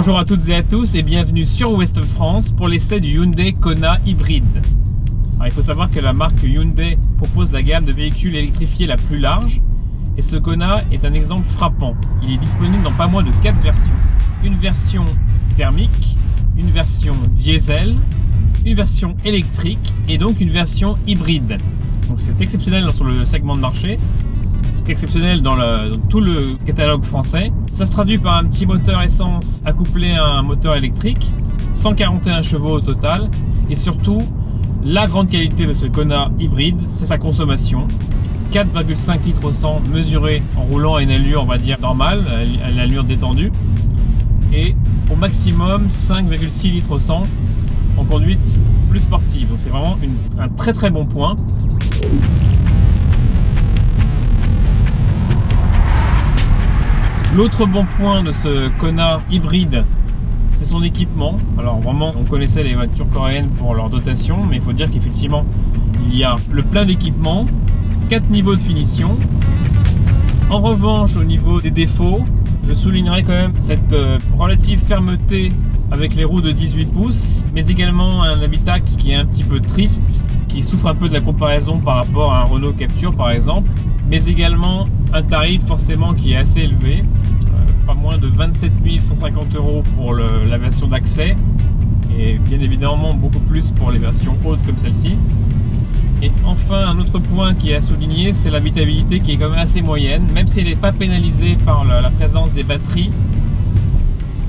Bonjour à toutes et à tous et bienvenue sur Ouest France pour l'essai du Hyundai Kona hybride. Alors, il faut savoir que la marque Hyundai propose la gamme de véhicules électrifiés la plus large et ce Kona est un exemple frappant. Il est disponible dans pas moins de 4 versions. Une version thermique, une version diesel, une version électrique et donc une version hybride. Donc c'est exceptionnel sur le segment de marché. C'est exceptionnel dans tout le catalogue français. Ça se traduit par un petit moteur essence accouplé à un moteur électrique, 141 chevaux au total. Et surtout, la grande qualité de ce Kona hybride, c'est sa consommation. 4,5 litres au 100 mesuré en roulant à une allure, on va dire, normale, à une allure détendue. Et au maximum, 5,6 litres au 100 en conduite plus sportive. Donc c'est vraiment un très très bon point. L'autre bon point de ce Kona hybride, c'est son équipement. Alors vraiment, on connaissait les voitures coréennes pour leur dotation, mais il faut dire qu'effectivement, il y a le plein d'équipement, 4 niveaux de finition. En revanche, au niveau des défauts, je soulignerai quand même cette relative fermeté avec les roues de 18 pouces, mais également un habitacle qui est un petit peu triste, qui souffre un peu de la comparaison par rapport à un Renault Captur par exemple, mais également un tarif forcément qui est assez élevé, pas moins de 27 150 € pour la version d'accès, et bien évidemment beaucoup plus pour les versions hautes comme celle-ci. Et enfin, un autre point qui est à souligner, c'est l'habitabilité qui est quand même assez moyenne, même si elle n'est pas pénalisée par la présence des batteries.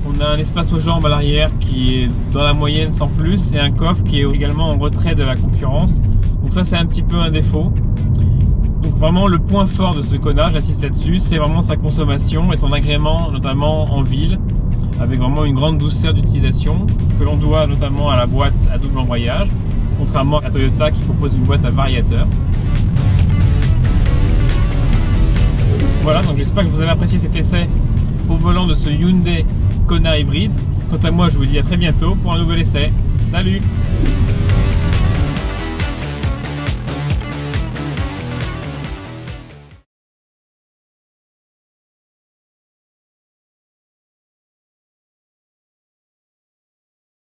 On a un espace aux jambes à l'arrière qui est dans la moyenne sans plus, et un coffre qui est également en retrait de la concurrence. Donc ça, c'est un petit peu un défaut. Donc vraiment, le point fort de ce Kona, j'insiste là-dessus, c'est vraiment sa consommation et son agrément, notamment en ville, avec vraiment une grande douceur d'utilisation, que l'on doit notamment à la boîte à double embrayage, contrairement à Toyota qui propose une boîte à variateur. Voilà, donc j'espère que vous avez apprécié cet essai au volant de ce Hyundai Kona hybride. Quant à moi, je vous dis à très bientôt pour un nouvel essai. Salut!